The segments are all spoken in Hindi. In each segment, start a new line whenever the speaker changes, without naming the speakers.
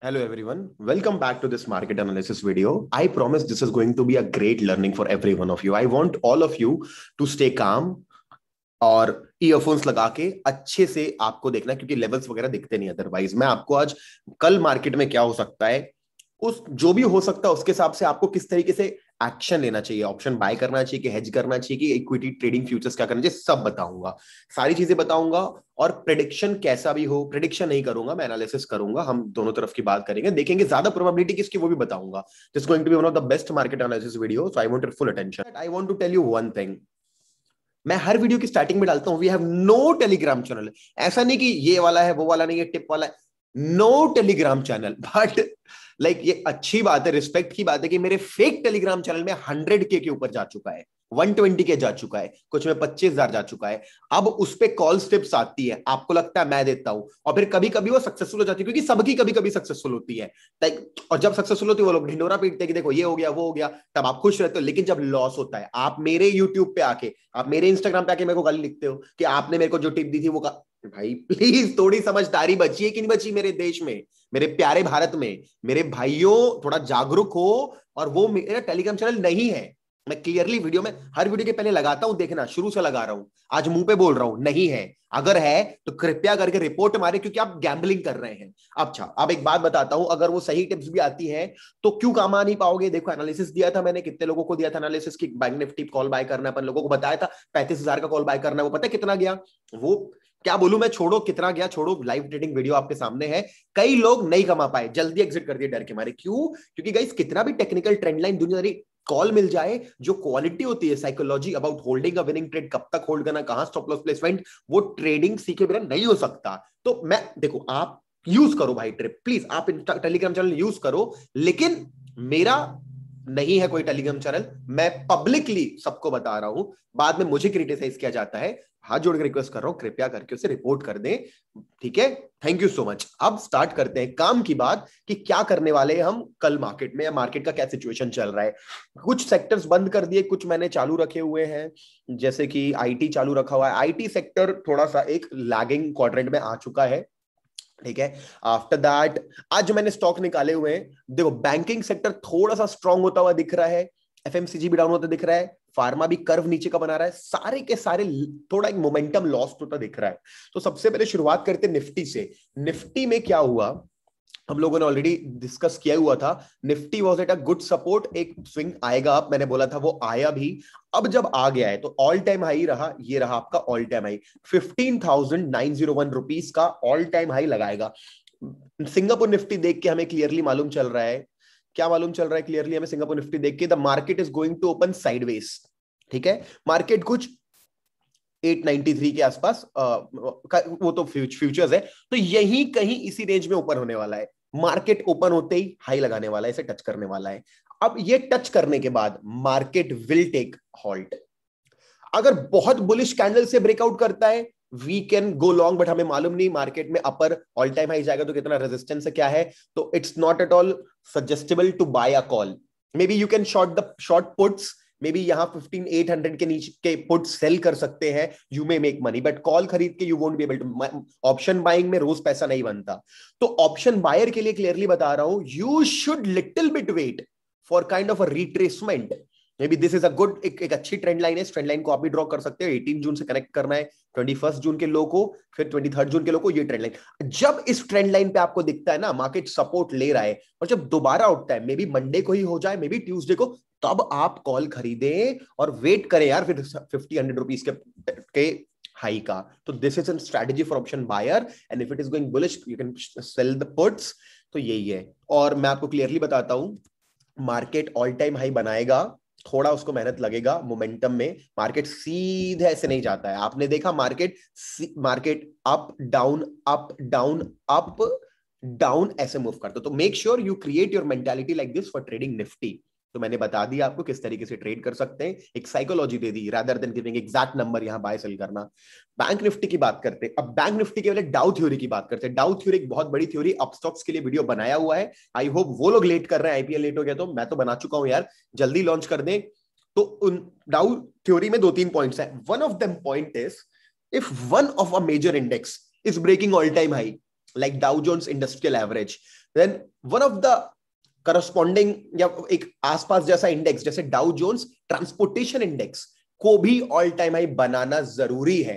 Hello everyone, welcome back to this market analysis video. I promise this is going to be a great learning for every one of you. I want all of you to stay calm और ईयरफोन्स लगा के अच्छे से आपको देखना, क्योंकि लेवल्स वगैरह दिखते नहीं अदरवाइज। मैं आपको आज कल मार्केट में क्या हो सकता है, उस जो भी हो सकता है उसके हिसाब से आपको किस तरीके से एक्शन लेना चाहिए, ऑप्शन बाय करना चाहिए कि हेज करना चाहिए कि इक्विटी ट्रेडिंग फ्यूचर्स क्या करना चाहिए, सब बताऊंगा, सारी चीजें बताऊंगा। और प्रेडिक्शन कैसा भी हो, प्रेडिक्शन नहीं करूंगा मैं, एनालिसिस करूंगा। हम दोनों तरफ की बात करेंगे, देखेंगे ज्यादा प्रोबेबिलिटी किसकी वो भी बताऊंगा। This going to be one of the best market analysis video, so I want your full attention. I want to tell you one thing, मैं हर वीडियो की स्टार्टिंग में डालता हूं we have no Telegram channel. ऐसा नहीं कि ये वाला है वो वाला नहीं है, टिप वाला है, no Telegram channel. But like ये अच्छी बात है, रिस्पेक्ट की बात है कि मेरे फेक टेलीग्राम चैनल में 100K के ऊपर जा चुका है, 120K जा चुका है, कुछ में 25,000 जा चुका है। अब उस पे कॉल स्टेप्स आती है, आपको लगता है मैं देता हूं, और फिर कभी कभी वो सक्सेसफुल हो जाती है, क्योंकि सबकी कभी कभी सक्सेसफुल होती है। और जब सक्सेसफुल होती है वो लोग ढिंडोरा पीटते हैं कि देखो ये हो गया वो हो गया, तब आप खुश रहते हो। लेकिन जब लॉस होता है, आप मेरे यूट्यूब पे आके, आप मेरे इंस्टाग्राम पे आके मेरे को गाली लिखते हो कि आपने मेरे को जो टिप दी थी वो भाई प्लीज थोड़ी समझदारी बची है कि नहीं बची मेरे देश में, मेरे प्यारे भारत में। मेरे भाइयों थोड़ा जागरूक हो। और वो मेरा टेलीग्राम चैनल नहीं है, मैं क्लियरली वीडियो में हर वीडियो के पहले लगाता हूं, देखना शुरू से लगा रहा हूं, आज मुंह पे बोल रहा हूं, नहीं है। अगर है तो कृपया करके रिपोर्ट मारे, क्योंकि आप गैम्बलिंग कर रहे हैं। अच्छा, अब एक बात बताता हूं, अगर वो सही टिप्स भी आती हैं तो क्यों काम आ नहीं पाओगे। देखो एनालिसिस दिया था मैंने, कितने लोगों को दिया था एनालिसिस की बैंक निफ्टी कॉल बाय करना, अपन लोगों को बताया था 35,000 का कॉल बाय करना, वो पता है कितना गया। वो क्या बोलूं मैं, छोड़ो कितना गया छोड़ो, लाइव ट्रेडिंग वीडियो आपके सामने है। कई लोग नहीं कमा पाए, जल्दी एग्जिट कर दिए डर के मारे। क्यों? क्योंकि गाइस कितना भी टेक्निकल ट्रेंड लाइन दुनियादारी कॉल मिल जाए, जो क्वालिटी होती है, psychology about holding a winning trade, कब तक होल्ड करना, कहां स्टॉप लॉस प्लेसमेंट, वो ट्रेडिंग सीखे बिना नहीं हो सकता। तो मैं देखो, आप यूज करो भाई ट्रिप, प्लीज आप टेलीग्राम चैनल यूज करो, लेकिन मेरा नहीं है कोई टेलीग्राम चैनल। मैं पब्लिकली सबको बता रहा हूं, बाद में मुझे क्रिटिसाइज किया जाता है। हाथ जोड़ के रिक्वेस्ट कर रहा हूं, कृपया करके उसे रिपोर्ट कर दें, ठीक है? Thank you so much. अब स्टार्ट करते हैं काम की बात कि क्या करने वाले हैं हम कल मार्केट में, या मार्केट का क्या सिचुएशन चल रहा है। कुछ सेक्टर्स बंद कर दिए, कुछ मैंने चालू रखे हुए हैं, जैसे कि आईटी चालू रखा हुआ है। आईटी सेक्टर थोड़ा सा एक लैगिंग क्वाड्रेंट में आ चुका है, ठीक है। आफ्टर दैट आज जो मैंने स्टॉक निकाले हुए हैं, देखो बैंकिंग सेक्टर थोड़ा सा स्ट्रांग होता हुआ दिख रहा है, एफएमसीजी भी डाउन होता दिख रहा है, फार्मा भी कर्व नीचे का बना रहा है, सारे के सारे थोड़ा एक मोमेंटम लॉस्ट होता दिख रहा है। तो सबसे पहले शुरुआत करते हैं निफ्टी से। निफ्टी में क्या हुआ, हम लोगों ने ऑलरेडी डिस्कस किया हुआ था। Nifty was at a good support, एक स्विंग आएगा आप, मैंने बोला था, वो आया भी। अब जब आ गया है तो ऑल टाइम हाई रहा, ये रहा आपका ऑल टाइम हाई, 15,901 रुपीज का ऑल टाइम हाई लगाएगा। सिंगापुर निफ्टी देख के हमें क्लियरली मालूम चल रहा है, क्या मालूम चल रहा है क्लियरली हमें सिंगापुर निफ्टी देख के, the market is going to open sideways, ठीक है। मार्केट कुछ 893 के आसपास, वो तो फ्यूचर्स है, तो यही कहीं इसी रेंज में ओपन होने वाला है। मार्केट ओपन होते ही हाई लगाने वाला है, इसे टच करने वाला है। अब ये टच करने के बाद मार्केट विल टेक हॉल्ट। अगर बहुत बुलिश कैंडल से ब्रेकआउट करता है, we can go long, but हमें मालूम नहीं मार्केट में अपर ऑल टाइम हाई जाएगा तो कितना रेजिस्टेंस है क्या है, तो it's not at all suggestable to buy a call. Maybe you can short puts, maybe यहां 15,800 के नीचे के पुट सेल कर सकते हैं, you may make money, but call खरीद के you won't be able to. Option buying में रोज पैसा नहीं बनता, तो ऑप्शन बायर के लिए क्लियरली बता रहा हूं, you should little bit wait for kind of a retracement. Maybe this is a good, एक अच्छी ट्रेंड लाइन है, ट्रेंड लाइन को आप भी ड्रॉ कर सकते हो। 18 जून से कनेक्ट करना है, 21 जून के लो को, फिर 23 जून के लो को, ये ट्रेंड लाइन। जब इस ट्रेंड लाइन पे आपको दिखता है ना मार्केट सपोर्ट ले रहा है, और जब दोबारा उठता है, मे बी मंडे को ही हो जाए, मे बी ट्यूसडे को, तब आप कॉल खरीदें और वेट करें यार फिर 50-100 रुपीज के हाई का। तो this is an strategy for option buyer, and if it is going bullish you can sell the puts. तो यही है, और मैं आपको क्लियरली बताता हूं, मार्केट ऑल टाइम हाई बनाएगा, थोड़ा उसको मेहनत लगेगा मोमेंटम में। मार्केट सीधे ऐसे नहीं जाता है, आपने देखा market market up down up down up down ऐसे मूव करता। तो make sure you create your mentality like this for trading Nifty. तो मैंने बता दिया आपको किस तरीके से ट्रेड कर सकते हैं, एक साइकोलॉजी दे दी, rather than giving exact number यहां बाय सेल करना। बैंक निफ्टी की बात करते हैं, अब बैंक निफ्टी के पहले डाउ थ्योरी की बात करते हैं। डाउ थ्योरी एक बहुत बड़ी थ्योरी, अपस्टॉक्स के लिए वीडियो बनाया हुआ है, आई होप वो लोग लेट कर रहे हैं, आईपीएल लेट हो गया तो मैं तो बना चुका हूं यार, जल्दी लॉन्च कर दें। तो उन डाउ थ्योरी में 2-3 पॉइंट्स है। One of them point is, if one of a major index is breaking all time high, like Dow Jones Industrial Average, then one of the corresponding या एक आसपास जैसा इंडेक्स जैसे डाउ जोन्स ट्रांसपोर्टेशन इंडेक्स को भी ऑल टाइम हाई बनाना जरूरी है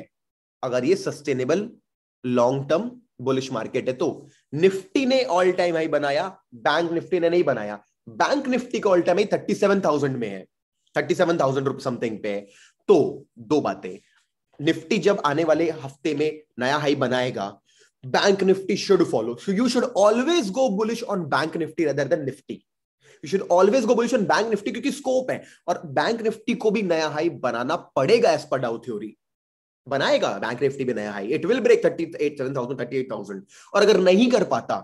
अगर ये sustainable long term bullish market है। तो निफ्टी ने ऑल टाइम हाई बनाया, बैंक निफ्टी ने नहीं बनाया। बैंक निफ्टी का ऑल टाइम हाई 37,000 में है, 37,000 समथिंग पे है। तो दो बातें, निफ्टी जब आने वाले हफ्ते में नया हाई बनाएगा, bank nifty should follow, so you should always go bullish on bank nifty rather than nifty. You should always go bullish on bank nifty क्योंकि स्कोप है और बैंक निफ्टी को भी नया हाई बनाना पड़ेगा एज पर डाउ थ्योरी। बनाएगा बैंक निफ्टी भी नया हाई, इट विल ब्रेक 37,000 38,000, और अगर नहीं कर पाता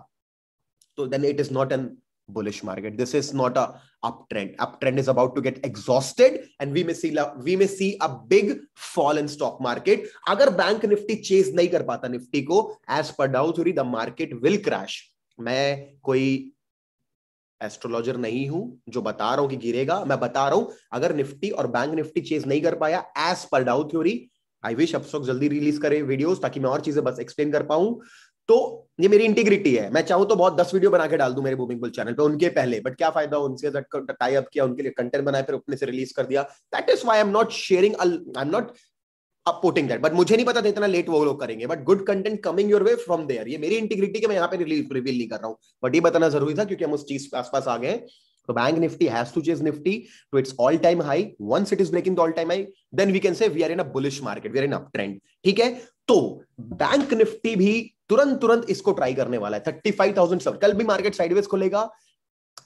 तो then it is not an bullish market. This is not a uptrend. Uptrend is about to get exhausted and we may see a big fall in stock market. अगर बैंक निफ्टी चेज नहीं कर पाता निफ्टी को as per Dow theory, the market will crash. मैं कोई एस्ट्रोलॉजर नहीं हूं जो बता रहा हूं कि गिरेगा, मैं बता रहा हूं अगर निफ्टी और बैंक निफ्टी चेज नहीं कर पाया as per Dow theory, I wish Upstox जल्दी रिलीज करे वीडियोस ताकि मैं और चीजें बस एक्सप्लेन कर पाऊं। तो ये मेरी इंटीग्रिटी है, मैं चाहूं तो बहुत 10 वीडियो बना के डाल दूं मेरे बूमिंग बुल चैनल पे उनके पहले, बट क्या फायदा उनसे टाई अप किया, उनके लिए कंटेंट बनाया, फिर अपने से रिलीज कर दिया। That is why I am not sharing, I am not supporting that, but मुझे नहीं पता था इतना लेट वो लोग करेंगे, but good content coming your way from there. ये मेरी इंटीग्रिटी के मैं यहाँ पे रिवील नहीं कर रहा हूँ, बट ये बताना जरूरी था क्योंकि हम उस चीज आसपास आ गए। So bank nifty has to chase nifty to its all time high. Once it is breaking the all time high, then we can say we are in a bullish market, we are in uptrend. ठीक है, तो बैंक निफ्टी भी तुरंत इसको ट्राई करने वाला है 35,000 सब। कल भी मार्केट साइडवेज खुलेगा,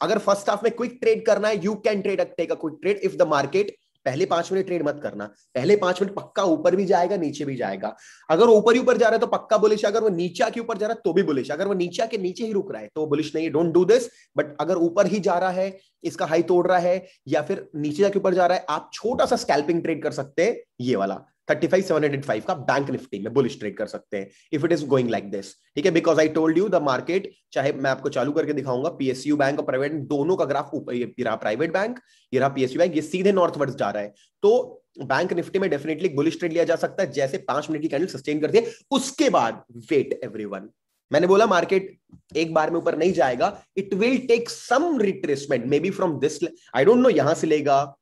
अगर फर्स्ट हाफ में क्विक ट्रेड करना है, you can take a quick trade if the market, पहले 5 मिनट ट्रेड मत करना, पहले 5 मिनट पक्का ऊपर भी जाएगा नीचे भी जाएगा। अगर ऊपर ही ऊपर जा रहा है तो पक्का बुलिश, अगर वो नीचे के ऊपर जा रहा है तो भी बुलिश, अगर वो नीचे के नीचे ही रुक रहा है तो बुलिश नहीं है, डोंट डू दिस। बट अगर ऊपर ही जा रहा है, इसका हाई तोड़ रहा है या फिर नीचे जाके ऊपर जा रहा है, आप छोटा सा स्कैल्पिंग ट्रेड कर सकते हैं, ये वाला 35,705 का बैंक निफ्टी में बुलिश ट्रेड कर सकते हैं if it is going like this. ठीक है, because I told you the market, चाहे मैं आपको चालू करके दिखाऊंगा, पीएसयू बैंक और प्राइवेट दोनों का ग्राफ ऊपर, ये रहा प्राइवेट बैंक, ये रहा पीएसयू बैंक, ये सीधे नॉर्थवर्ड्स जा रहा है। तो बैंक निफ्टी में डेफिनेटली बुलिश ट्रेड लिया जा सकता है जैसे 5 मिनट की कैंडल सस्टेन करती है, उसके बाद वेट एवरीवन। मैंने बोला मार्केट एक बार में ऊपर नहीं जाएगा, it will take some retracement, maybe from this, I don't know यहां से लेगा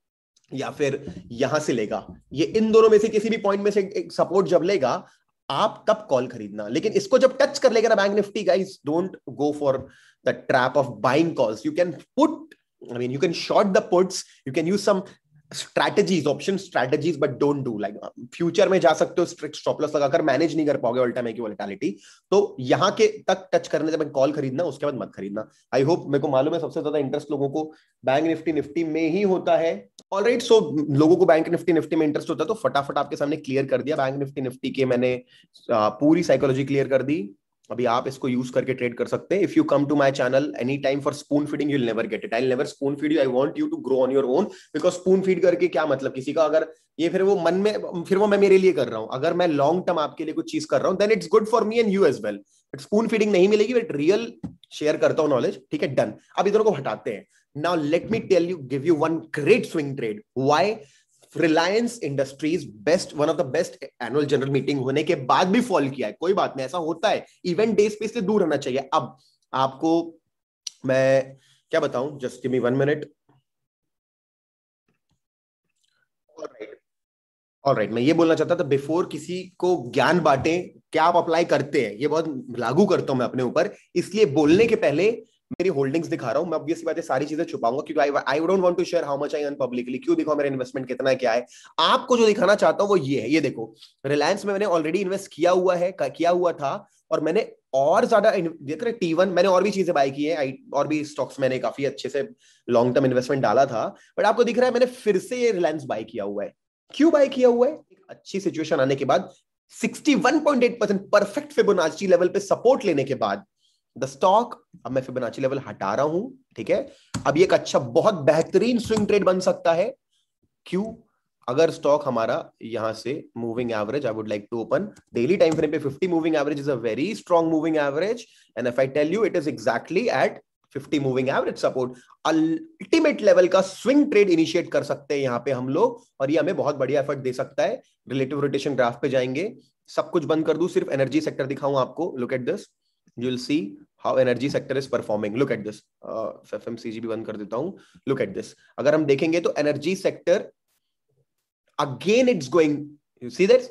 या फिर यहां से लेगा, ये इन दोनों में से किसी भी पॉइंट में से एक सपोर्ट जब लेगा आप तब कॉल खरीदना। लेकिन इसको जब टच कर लेगा ना bank Nifty, guys don't go for the trap of buying calls. You can put, I mean, you can short the puts, you can use some strategies, option strategies, but don't do like future में जा सकते हो strict stop loss लगाकर, मैनेज नहीं कर पाओगे ऑल टाइम की वोलेटिलिटी। तो यहाँ के तक टच करने से कॉल खरीदना, उसके बाद मत खरीदना। आई होप, मेरे को मालूम है सबसे ज्यादा इंटरेस्ट लोगों को बैंक निफ्टी में ही होता है। ऑलराइट, सो लोगों को बैंक निफ्टी में इंटरेस्ट होता है, तो फटाफट आपके सामने क्लियर कर दिया बैंक निफ्टी के मैंने पूरी साइकोलॉजी क्लियर कर दी। अभी आप इसको यूज करके ट्रेड कर सकते हैं। If you come to my channel any time for spoon feeding, you will never get it. I will never spoon feed you, I want you to grow on your own, because spoon feed करके क्या मतलब किसी का, अगर ये फिर वो मन में, फिर वो मैं मेरे लिए कर रहा हूं। अगर मैं लॉन्ग टर्म आपके लिए कुछ चीज कर रहा हूं, then it's good for me and you as well. But spoon feeding नहीं मिलेगी, बट रियल शेयर करता हूं नॉलेज। ठीक है, डन। अब इधर को हटाते हैं। Now let me tell you, give you one great swing trade. Why Reliance industries best, one of the best annual general meeting होने के बाद भी फॉल किया है। कोई बात नहीं, ऐसा होता है, इवेंट डेज पे इससे दूर रहना चाहिए। अब आपको मैं क्या बताऊं, just give me 1 minute. Alright, मैं ये बोलना चाहता था बिफोर किसी को ज्ञान बांटे, क्या आप अप्लाई करते हैं, ये बहुत लागू करता हूं मैं अपने ऊपर, इसलिए बोलने के पहले मेरी होल्डिंग्स दिखा रहा हूं। मैं ऑब्वियसली बात है सारी चीजें छुपाऊंगा क्योंकि I don't want to share how much I earn publicly. क्यों दिखाऊं, मेरा इन्वेस्टमेंट कितना है, क्या है। आपको जो दिखाना चाहता हूं वो ये है, ये देखो, रिलायंस में मैंने ऑलरेडी इन्वेस्ट किया हुआ था और मैंने और ज्यादा देख रहे T1 मैंने और भी चीजें बाय की है, और भी स्टॉक्स मैंने काफी अच्छे से लॉन्ग टर्म इन्वेस्टमेंट डाला था। बट आपको दिख रहा है मैंने फिर से ये रिलायंस बाय किया हुआ है। क्यों बाय किया हुआ है, एक अच्छी सिचुएशन आने के बाद, 61.8% परफेक्ट फिबोनाची लेवल पे सपोर्ट लेने के बाद द स्टॉक, अब मैं फिबोनाची लेवल हटा रहा हूं। ठीक है, अब ये एक अच्छा बहुत बेहतरीन स्विंग ट्रेड बन सकता है। क्यों, अगर स्टॉक हमारा यहां से moving average, I would like to open daily time frame पे 50 moving average is a very strong moving average, and if I tell you it is exactly at 50 moving average support, ultimate level का स्विंग ट्रेड इनिशिएट कर सकते हैं यहां पे हम लोग, और ये हमें बहुत बढ़िया एफर्ट दे सकता है। रिलेटिव रोटेशन ग्राफ पे जाएंगे, सब कुछ बंद कर दूं, सिर्फ एनर्जी सेक्टर दिखाऊं आपको। Look at this, you will see how energy sector is performing. Look at this. FMCG भी बंद कर देता हूं. Look at this. अगर हम देखेंगे तो energy sector again it's going, you see that,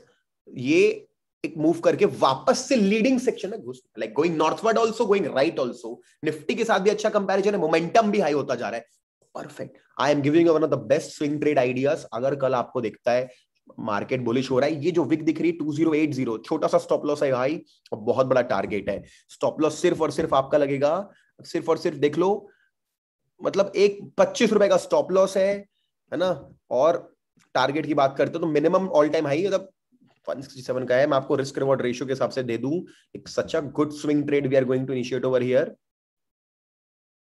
ये एक मूव करके वापस से लीडिंग सेक्शन में घुस, like going northward also, going right also. Nifty के साथ भी अच्छा कंपैरिजन है, मोमेंटम भी हाई होता जा रहा है. Perfect. I am giving you one of the best swing trade ideas. अगर कल आपको दिखता है मार्केट बुलिश हो रहा है, ये जो विक दिख रही है 2080, छोटा सा स्टॉप लॉस है भाई और बहुत बड़ा टारगेट है. स्टॉप लॉस सिर्फ और सिर्फ आपका लगेगा, सिर्फ और सिर्फ देख लो, मतलब एक 25 रुपए का स्टॉप लॉस है ना. और टारगेट की बात करते हो तो मिनिमम ऑल टाइम हाई मतलब 167 का है. मैं आपको रिस्क रिवॉर्ड रेशियो के हिसाब से दे दूं, एक such a good swing trade we are going to initiate over here.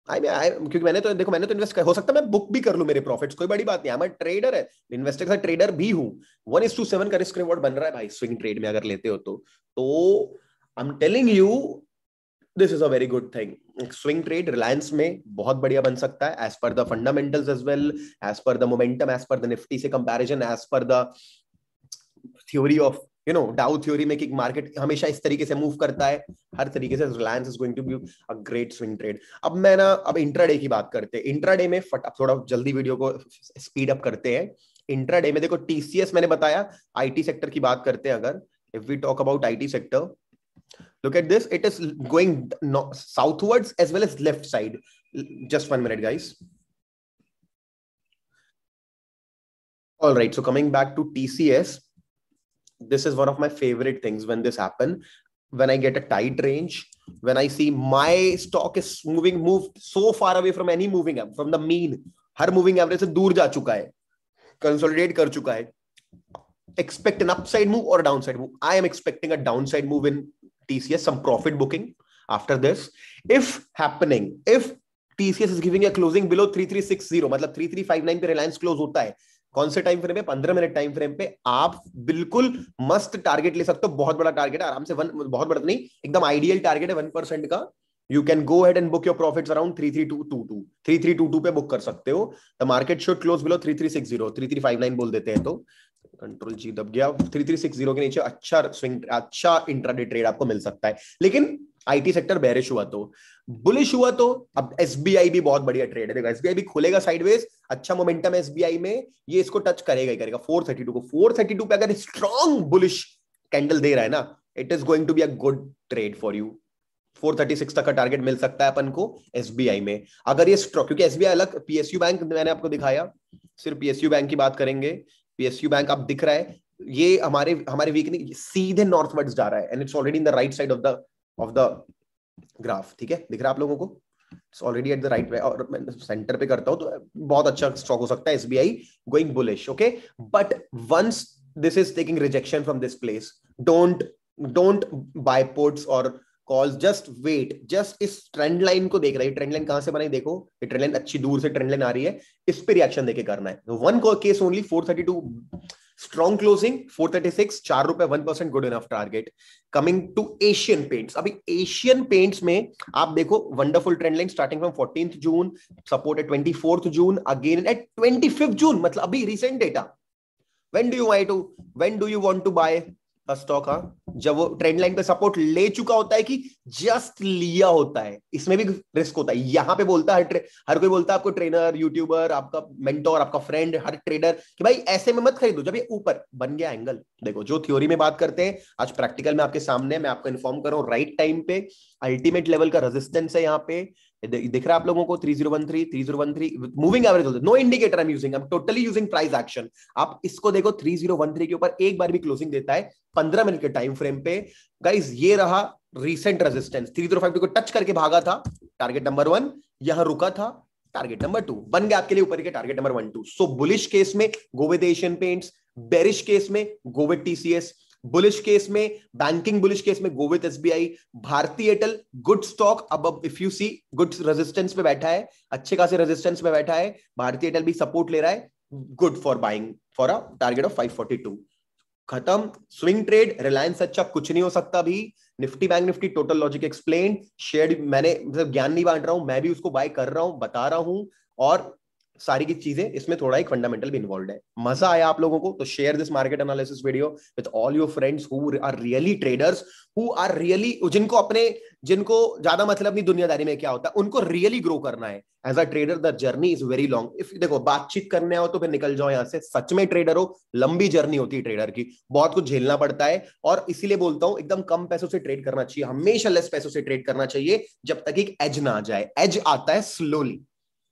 क्योंकि मैंने तो देखो, मैंने तो इन्वेस्ट हो सकता है मैं बुक भी कर लूं मेरे प्रॉफिट्स, कोई बड़ी बात नहीं. मैं ट्रेडर है, इन्वेस्टर का ट्रेडर भी हूं. 1:7 का रिस्क रिवॉर्ड बन रहा है भाई स्विंग ट्रेड में अगर लेते हो तो I am telling you this is a very good thing. Swing trade Reliance में बहुत बढ़िया बन सकता है as per the fundamentals as well, as per the momentum, as per the Nifty से comparison, as per the theory of Dow theory में कि मार्केट हमेशा इस तरीके से मूव करता है. हर तरीके से Reliance is going to be a great swing trade. अब इंट्राडे की बात करते हैं. इंट्राडे में थोड़ा जल्दी वीडियो को स्पीड अप करते हैं. इंट्राडे में देखो टीसीएस मैंने बताया, आईटी सेक्टर की बात करते हैं. अगर if we talk about IT sector, look at this, it is going southwards as well as left side. Just 1 minute guys. All right, so coming back to TCS, this is one of my favorite things when this happen. When I get a tight range, when I see my stock is moved so far away from any moving from the mean, her moving average से दूर जा चुका है, consolidate कर चुका है. Expect an upside move or a downside move. I am expecting a downside move in TCS, some profit booking after this. If happening, if TCS is giving a closing below 3360, मतलब 3359 पे रिलायंस क्लोज होता है, कौन से टाइम फ्रेम पे, 15 मिनट टाइम फ्रेम पे, आप बिल्कुल मस्त टारगेट ले सकते हो. बहुत बड़ा टारगेट है, आराम से बहुत बड़ा नहीं, एकदम आइडियल टारगेट है 1% का. You can go head and book your profits around 3322 पे बुक कर सकते हो. The market should close below 3360, 3359 बोल देते हैं तो कंट्रोल जी दब गया. 3360 के नीचे अच्छा स्विंग, अच्छा इंट्राडे ट्रेड आपको मिल सकता है. लेकिन आईटी सेक्टर बेरिश हुआ तो, बुलिश हुआ तो अब एसबीआई भी बहुत बढ़िया ट्रेड है. देखो एसबीआई भी खुलेगा साइडवेज, अच्छा मोमेंटम एसबीआई में, ये इसको टच करेगा ही करेगा 432 को. 432 पे अगर स्ट्रॉन्ग बुलिश कैंडल दे रहा है ना, it is going to be a good trade for you. 436 तक का टारगेट मिल सकता है अपन को एसबीआई में अगर ये स्ट्रॉन्ग, क्योंकि एसबीआई अलग, पीएसयू बैंक मैंने आपको दिखाया, सिर्फ पीएसयू बैंक की बात करेंगे. पीएसयू बैंक अब दिख रहा है, ये हमारे वीक नहीं, सीधे नॉर्थवर्ड्स जा रहा है and it's already in the right side of the graph. ठीक है, दिख रहा है आप लोगों को, it's already at the right way. और मैं सेंटर पे करता हूं तो बहुत अच्छा स्टॉक हो सकता है SBI going bullish. Okay, but once this is taking rejection from this place, don't buy puts और कॉल्स, जस्ट वेट. जस्ट इस ट्रेंड लाइन को देख रहा है. ट्रेंड लाइन कहां से बनाई देखो, ये ट्रेंड लाइन अच्छी दूर से ट्रेंड लाइन आ रही है, इस पे रिएक्शन देके करना है. One case only, 432 strong closing, 436 ₹4, 1% good enough target. Coming to Asian Paints, अभी एशियन पेंट्स में आप देखो wonderful trend line starting from 14th June, support at 24th June, again at 25th June, मतलब अभी recent data. when do you want to buy stock? जब वो ट्रेंड लाइन पे सपोर्ट ले चुका होता है कि जस्ट लिया होता है, इसमें भी रिस्क होता है. यहां पे बोलता है हर कोई बोलता है आपको, ट्रेनर, यूट्यूबर, आपका मेंटोर, आपका फ्रेंड, हर ट्रेडर, कि भाई ऐसे में मत खरीदो जब ये ऊपर बन गया एंगल. देखो जो थ्योरी में बात करते हैं, आज प्रैक्टिकल में आपके सामने मैं आपको इन्फॉर्म कर रहा हूं. राइट टाइम पे अल्टीमेट लेवल का रेजिस्टेंस है यहाँ पे, दिख रहा है आप लोगों को 3013 moving average. No indicator I am using, I am totally using price action. आप इसको देखो 3013 के ऊपर एक बार भी क्लोजिंग देता है 15 मिनट के टाइम फ्रेम पे. गाइस ये रहा रीसेंट रेजिस्टेंस, 3052 को टच करके भागा था, टारगेट नंबर 1, यहां रुका था, टारगेट नंबर 2 बन गया आपके लिए ऊपर के target number 1 2. So bullish case में go with Asian Paints, bearish case में go with TCS, bullish case में, बैंकिंग बुलिश केस में गो विद एसबीआई. भारतीय एयरटेल गुड स्टॉक, अब if you see good resistance पे बैठा है, अच्छे खासे रेजिस्टेंस पे बैठा है. भारतीय एयरटेल भी सपोर्ट ले रहा है, good for buying for a target of 542. खत्म स्विंग ट्रेड. रिलायंस अच्छा कुछ नहीं हो सकता भी. Nifty bank Nifty total logic explain, share मैंने मतलब ज्ञान नहीं बांट रहा हूं, मैं भी उसको बाय कर रहा हूं, बता रहा हूं. और सारी की चीजें इसमें थोड़ा एक फंडामेंटल भी इन्वॉल्व है. मजा आया आप लोगों को तो share this market analysis video with all your friends who are really traders, who are really, जिनको अपने जिनको ज्यादा मतलब नहीं दुनियादारी में क्या होता है, उनको रियली ग्रो करना है as a trader, the journey is very long. If देखो बातचीत करने हो तो फिर निकल जाओ यहाँ से, सच में ट्रेडर हो, लंबी जर्नी होती है ट्रेडर की, बहुत कुछ झेलना पड़ता है। और इसीलिए बोलता हूं एकदम कम पैसों से ट्रेड करना चाहिए, हमेशा लेस पैसों से ट्रेड करना चाहिए, जब तक एक एज ना आ जाए। एज आता है स्लोली,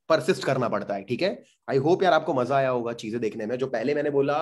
परसिस्ट करना पड़ता है, ठीक है। आई होप यार आपको मजा आया होगा चीजें देखने में। जो पहले मैंने बोला,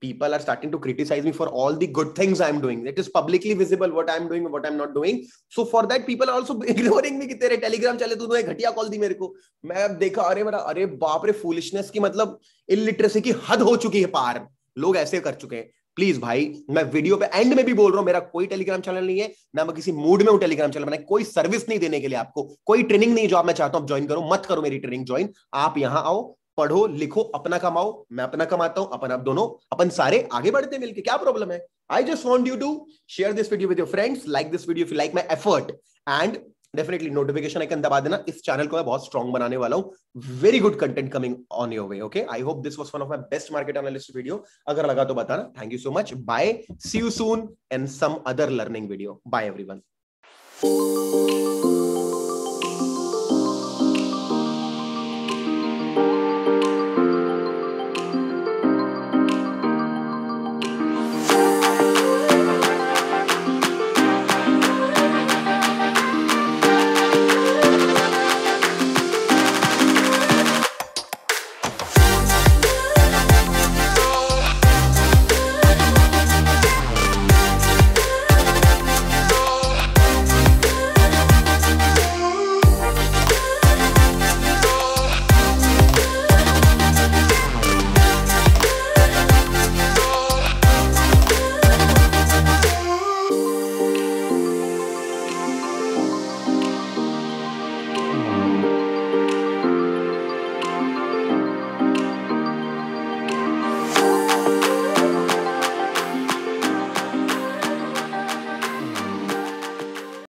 people are starting to criticise me for all the good things I am doing, it is publicly visible what I am doing, what I am not doing. So for that people are also ignoring me कि तेरे टेलीग्राम चले, तूने घटिया कॉल दी मेरे को। मैं अब देखा, अरे मेरा, अरे बाप रे, फूलिशनेस की मतलब इलिटरेसी की हद हो चुकी है पार, लोग ऐसे कर चुके हैं। प्लीज भाई, मैं वीडियो पे एंड में भी बोल रहा हूं, मेरा कोई टेलीग्राम चैनल नहीं है, ना मैं किसी मूड में हूं टेलीग्राम चैनल बनाए, कोई सर्विस नहीं देने के लिए आपको, कोई ट्रेनिंग नहीं जो आप मैं चाहता हूं आप ज्वाइन करो, मत करो मेरी ट्रेनिंग ज्वाइन। आप यहां आओ, पढ़ो लिखो, अपना कमाओ, मैं अपना कमाता हूं, अपन आप दोनों, अपन सारे आगे बढ़ते मिलके, क्या प्रॉब्लम है। I just want you to share this video with your friends, like this video if you like my effort, and definitely notification icon दबा देना। इस चैनल को मैं बहुत स्ट्रांग बनाने वाला हूं, very good content coming on your way. Okay, I hope this was one of my best market analyst video, अगर लगा तो बताना। Thank you so much, bye, see you soon in some other learning video, bye everyone.